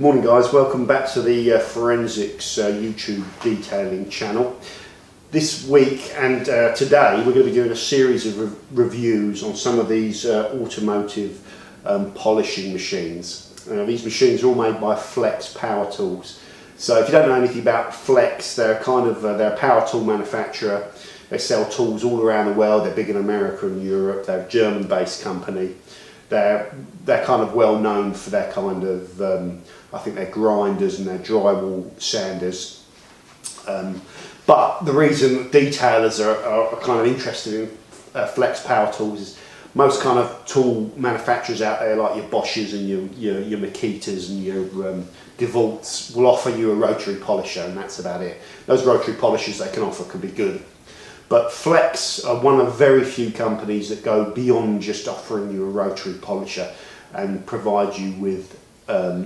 Morning guys, welcome back to the Forensics YouTube detailing channel. This week and today we're going to be doing a series of reviews on some of these automotive polishing machines. These machines are all made by Flex power tools. So if you don't know anything about Flex, they're a power tool manufacturer. They sell tools all around the world. They're big in America and Europe. They're a German based company. They're kind of well known for their kind of, I think their grinders and their drywall sanders. But the reason detailers are kind of interested in Flex power tools is most kind of tool manufacturers out there, like your Bosches and your Makitas and your DeWalts, will offer you a rotary polisher, and that's about it. Those rotary polishers they can offer can be good. But Flex are one of very few companies that go beyond just offering you a rotary polisher and provide you with a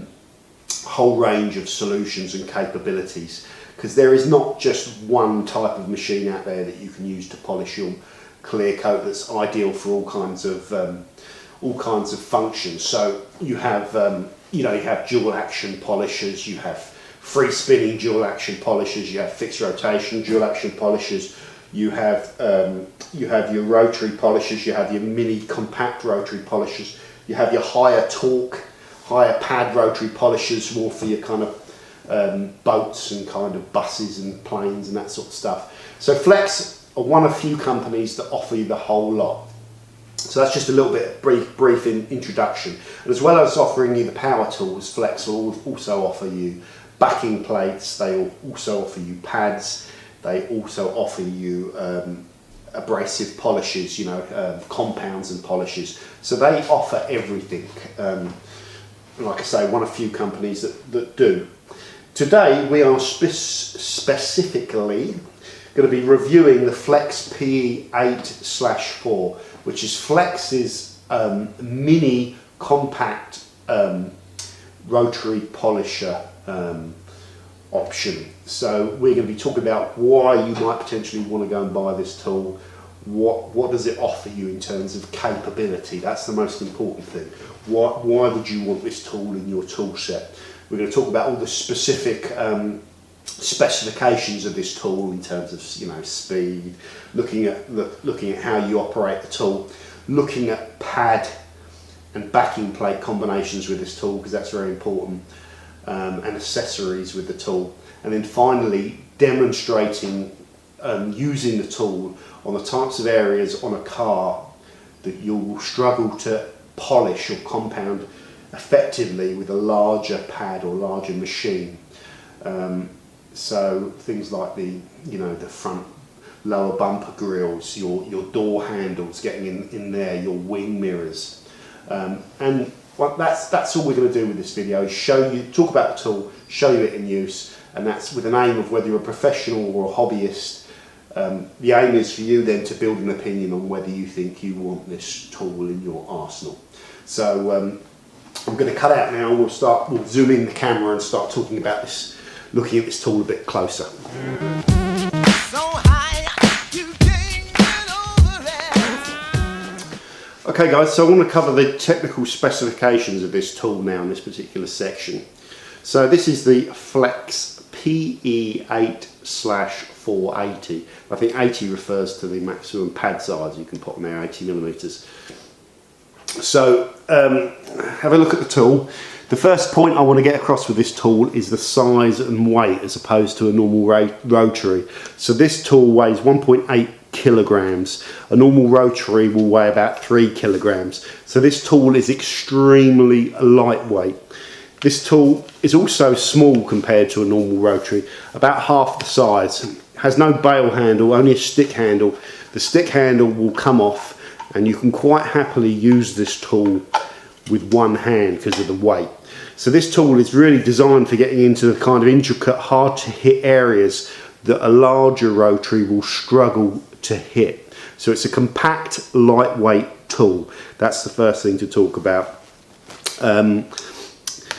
whole range of solutions and capabilities, because there is not just one type of machine out there that you can use to polish your clear coat that's ideal for all kinds of functions. So you have you have dual action polishers, you have free spinning dual action polishers, you have fixed rotation dual action polishers. You have your rotary polishers, you have your mini compact rotary polishers, you have your higher torque, higher pad rotary polishers, more for your kind of boats and kind of buses and planes and that sort of stuff. So Flex are one of few companies that offer you the whole lot. So that's just a little bit brief introduction. And as well as offering you the power tools, Flex will also offer you backing plates, they will also offer you pads. They also offer you abrasive polishes, compounds and polishes. So they offer everything. Like I say, one of few companies that do. Today we are specifically going to be reviewing the Flex pe8-4, which is Flex's mini compact rotary polisher option. So we're going to be talking about why you might potentially want to go and buy this tool. What does it offer you in terms of capability? That's the most important thing. Why would you want this tool in your tool set? We're going to talk about all the specific specifications of this tool in terms of speed, looking at how you operate the tool, looking at pad and backing plate combinations with this tool, because that's very important. And accessories with the tool, and then finally demonstrating using the tool on the types of areas on a car that you'll struggle to polish or compound effectively with a larger pad or larger machine. So things like the front lower bumper grills, your door handles getting in there, your wing mirrors, and well, that's all we're going to do with this video, is talk about the tool, show you it in use, and that's with an aim of whether you're a professional or a hobbyist. The aim is for you then to build an opinion on whether you think you want this tool in your arsenal. So I'm going to cut out now, and we'll zoom in the camera and start talking about this, looking at this tool a bit closer. Okay guys, so I want to cover the technical specifications of this tool now in this particular section. So this is the Flex pe8-480. I think 80 refers to the maximum pad size you can put on there, 80mm. So have a look at the tool. The first point I want to get across with this tool is the size and weight as opposed to a normal rotary. So this tool weighs 1.8 kilograms. A normal rotary will weigh about 3 kilograms. So this tool is extremely lightweight. This tool is also small compared to a normal rotary, about half the size. It has no bail handle, only a stick handle. The stick handle will come off, and you can quite happily use this tool with one hand because of the weight. So this tool is really designed for getting into the kind of intricate, hard to hit areas that a larger rotary will struggle to hit. So it's a compact, lightweight tool. That's the first thing to talk about.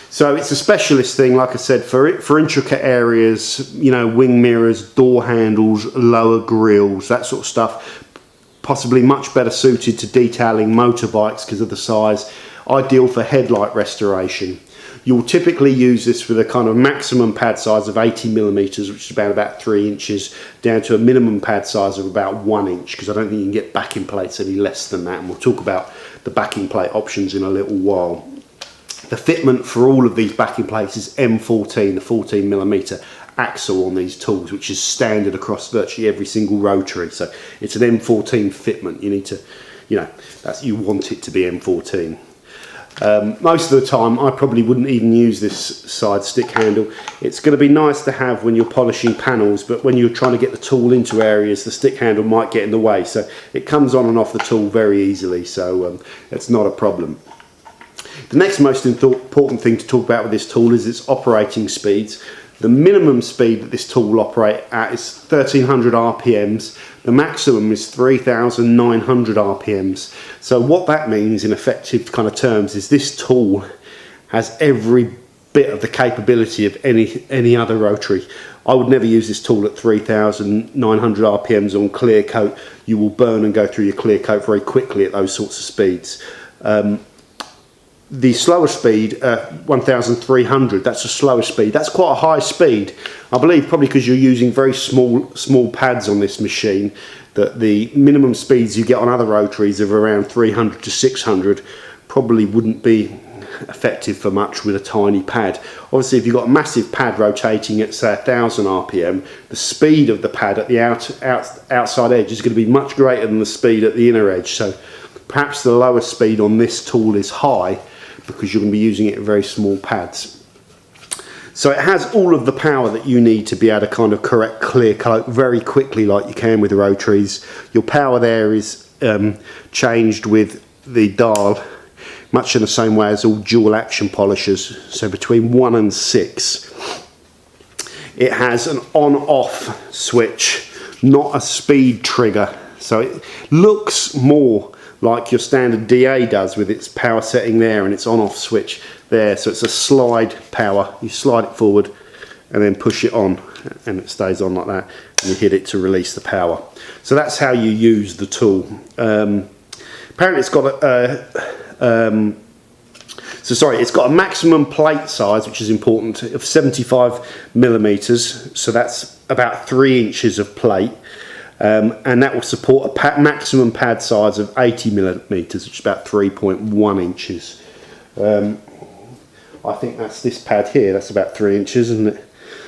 So it's a specialist thing, like I said, for intricate areas, wing mirrors, door handles, lower grills, that sort of stuff. Possibly much better suited to detailing motorbikes because of the size. Ideal for headlight restoration. You'll typically use this with a kind of maximum pad size of 80 millimeters, which is about 3 inches, down to a minimum pad size of about 1 inch, because I don't think you can get backing plates any less than that, and we'll talk about the backing plate options in a little while. The fitment for all of these backing plates is M14, the 14 millimeter axle on these tools, which is standard across virtually every single rotary. So it's an M14 fitment. You need to, you want it to be M14. Most of the time I probably wouldn't even use this side stick handle. It's going to be nice to have when you're polishing panels, but when you're trying to get the tool into areas, the stick handle might get in the way. So it comes on and off the tool very easily, so it's not a problem. The next most important thing to talk about with this tool is its operating speeds. The minimum speed that this tool will operate at is 1300 RPMs. The maximum is 3900 RPMs. So what that means in effective kind of terms is this tool has every bit of the capability of any other rotary. I would never use this tool at 3900 RPMs on clear coat. You will burn and go through your clear coat very quickly at those sorts of speeds. The slower speed, 1300, that's a slower speed. That's quite a high speed. I believe probably because you're using very small pads on this machine, that the minimum speeds you get on other rotaries of around 300 to 600 probably wouldn't be effective for much with a tiny pad. Obviously, if you've got a massive pad rotating at say 1000 RPM, the speed of the pad at the outside edge is going to be much greater than the speed at the inner edge. So perhaps the lower speed on this tool is high, because you're going to be using it in very small pads. So it has all of the power that you need to be able to kind of correct clear coat very quickly like you can with the rotaries. Your power there is changed with the dial, much in the same way as all dual action polishers, so between 1 and 6. It has an on-off switch, not a speed trigger, so it looks more like your standard DA does with its power setting there and its on-off switch there. So it's a slide power. You slide it forward and then push it on, and it stays on like that, and you hit it to release the power. So that's how you use the tool. Apparently it's got it's got a maximum plate size, which is important, of 75 millimeters. So that's about 3 inches of plate. And that will support a maximum pad size of 80 millimeters, which is about 3.1 inches. I think that's this pad here, that's about 3 inches, isn't it?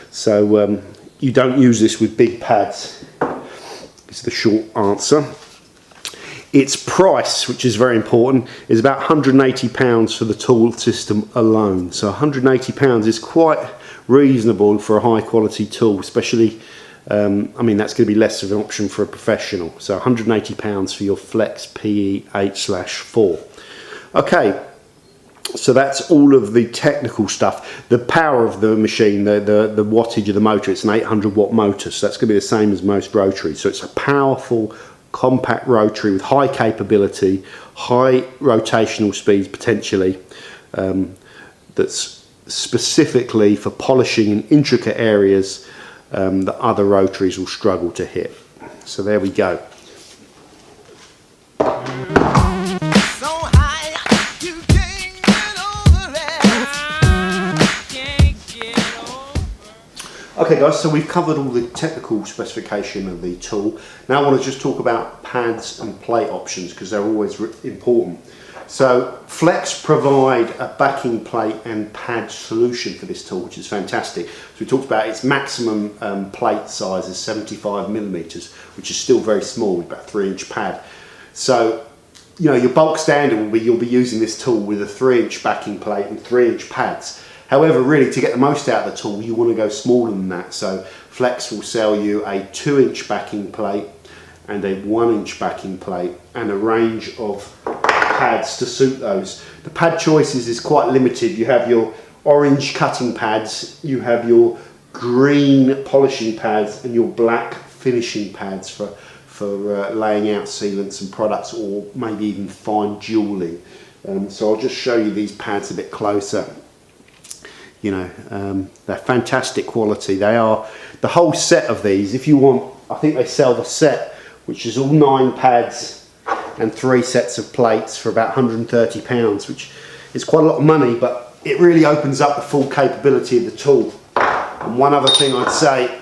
So you don't use this with big pads, is the short answer. Its price, which is very important, is about £180 for the tool system alone. So £180 is quite reasonable for a high quality tool, especially I mean, that's going to be less of an option for a professional. So £180 for your Flex pe8-4. Okay, so that's all of the technical stuff. The power of the machine, the wattage of the motor, it's an 800 watt motor, so that's going to be the same as most rotaries. So it's a powerful, compact rotary with high capability, high rotational speeds potentially, that's specifically for polishing in intricate areas that other rotaries will struggle to hit. So there we go. Okay guys, so we've covered all the technical specification of the tool. Now I want to just talk about pads and plate options, because they're always important. So Flex provide a backing plate and pad solution for this tool, which is fantastic. So we talked about its maximum plate size is 75 millimeters, which is still very small, with about 3 inch pad. So, you know, your bulk standard will be you'll be using this tool with a 3 inch backing plate and 3 inch pads. However, really, to get the most out of the tool, you want to go smaller than that. So Flex will sell you a 2 inch backing plate and a 1 inch backing plate and a range of pads to suit those. The pad choices is quite limited. You have your orange cutting pads, you have your green polishing pads, and your black finishing pads for laying out sealants and products, or maybe even fine jewelling. So I'll just show you these pads a bit closer. You know, they're fantastic quality. They are the whole set of these. If you want, I think they sell the set, which is all 9 pads and 3 sets of plates for about £130, which is quite a lot of money, but it really opens up the full capability of the tool. And one other thing I'd say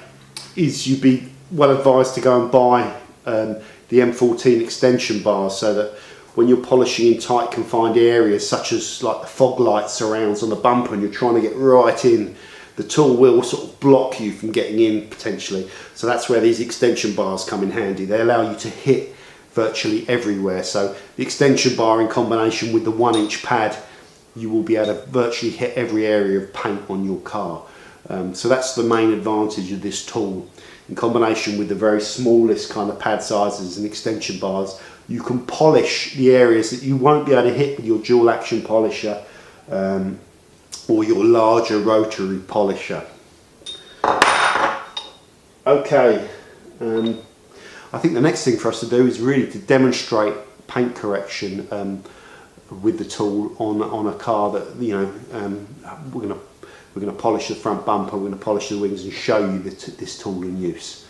is you'd be well advised to go and buy the M14 extension bars, so that when you're polishing in tight confined areas such as like the fog light surrounds on the bumper and you're trying to get right in, the tool will sort of block you from getting in potentially. So that's where these extension bars come in handy. They allow you to hit virtually everywhere. So the extension bar in combination with the 1-inch pad, you will be able to virtually hit every area of paint on your car. So that's the main advantage of this tool. In combination with the very smallest kind of pad sizes and extension bars, you can polish the areas that you won't be able to hit with your dual action polisher or your larger rotary polisher. Okay, I think the next thing for us to do is really to demonstrate paint correction with the tool on a car that, you know, we're going to polish the front bumper, we're going to polish the wings and show you this tool in use.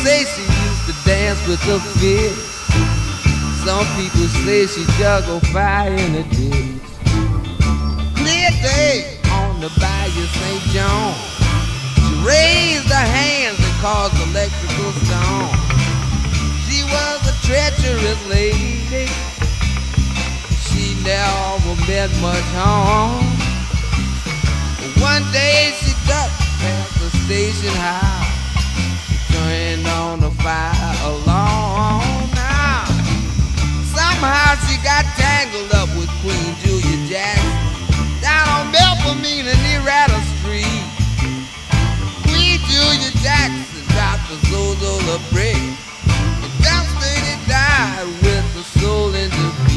Say she used to dance with a fish. Some people say she juggled fire in the ditch. Clear day on the Bayou St. John. She raised her hands and caused electrical storm. She was a treacherous lady. She never meant much harm. One day she ducked past the station house, turned on the fire alarm. Now, somehow she got tangled up with Queen Julia Jackson down on Melpomene and Nerata Street. Queen Julia Jackson dropped a Zozola brick and devastated died with the soul in the beat.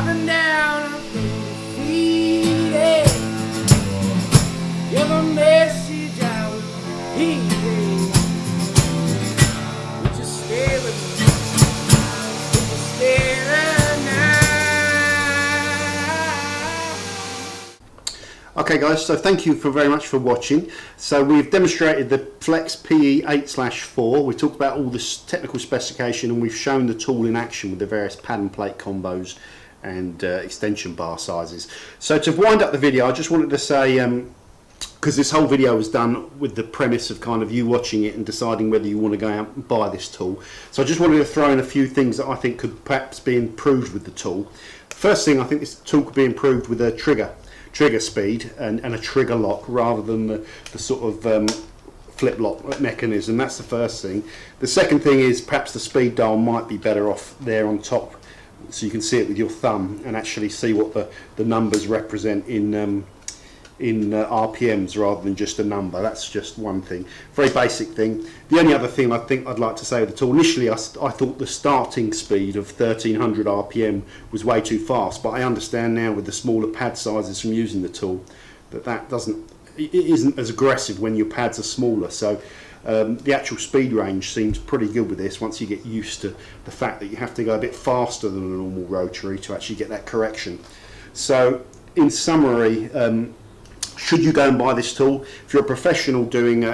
Driving down a freeway, give a message I will heed. Would you stay with me? Would you stay the night? Okay guys, so thank you very much for watching. So we've demonstrated the Flex pe8-4. We talked about all this technical specification and we've shown the tool in action with the various pad and plate combos and extension bar sizes. So to wind up the video, I just wanted to say, because this whole video was done with the premise of kind of you watching it and deciding whether you want to go out and buy this tool. So I just wanted to throw in a few things that I think could perhaps be improved with the tool. First thing, I think this tool could be improved with a trigger speed and a trigger lock rather than the sort of flip lock mechanism. That's the first thing. The second thing is perhaps the speed dial might be better off there on top, so you can see it with your thumb and actually see what the numbers represent in RPMs rather than just a number. That's just one thing, very basic thing. The only other thing I think I'd like to say with the tool, initially I thought the starting speed of 1300 RPM was way too fast, but I understand now with the smaller pad sizes from using the tool that it isn't as aggressive when your pads are smaller. So the actual speed range seems pretty good with this once you get used to the fact that you have to go a bit faster than a normal rotary to actually get that correction. So in summary, should you go and buy this tool? If you're a professional doing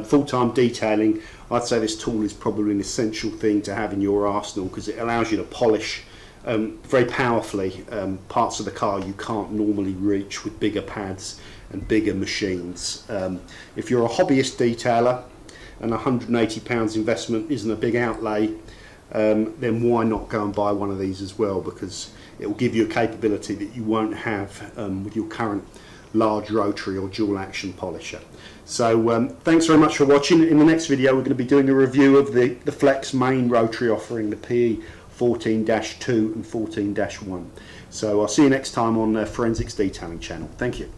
full-time detailing, I'd say this tool is probably an essential thing to have in your arsenal because it allows you to polish very powerfully parts of the car you can't normally reach with bigger pads and bigger machines. If you're a hobbyist detailer and £180 investment isn't a big outlay, then why not go and buy one of these as well, because it will give you a capability that you won't have with your current large rotary or dual action polisher. So thanks very much for watching. In the next video we're going to be doing a review of the Flex main rotary offering, the PE14-2 and 14-1. So I'll see you next time on Forensics Detailing channel. Thank you.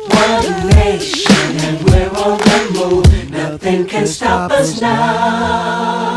One nation and we're on the move. Nothing can stop us now.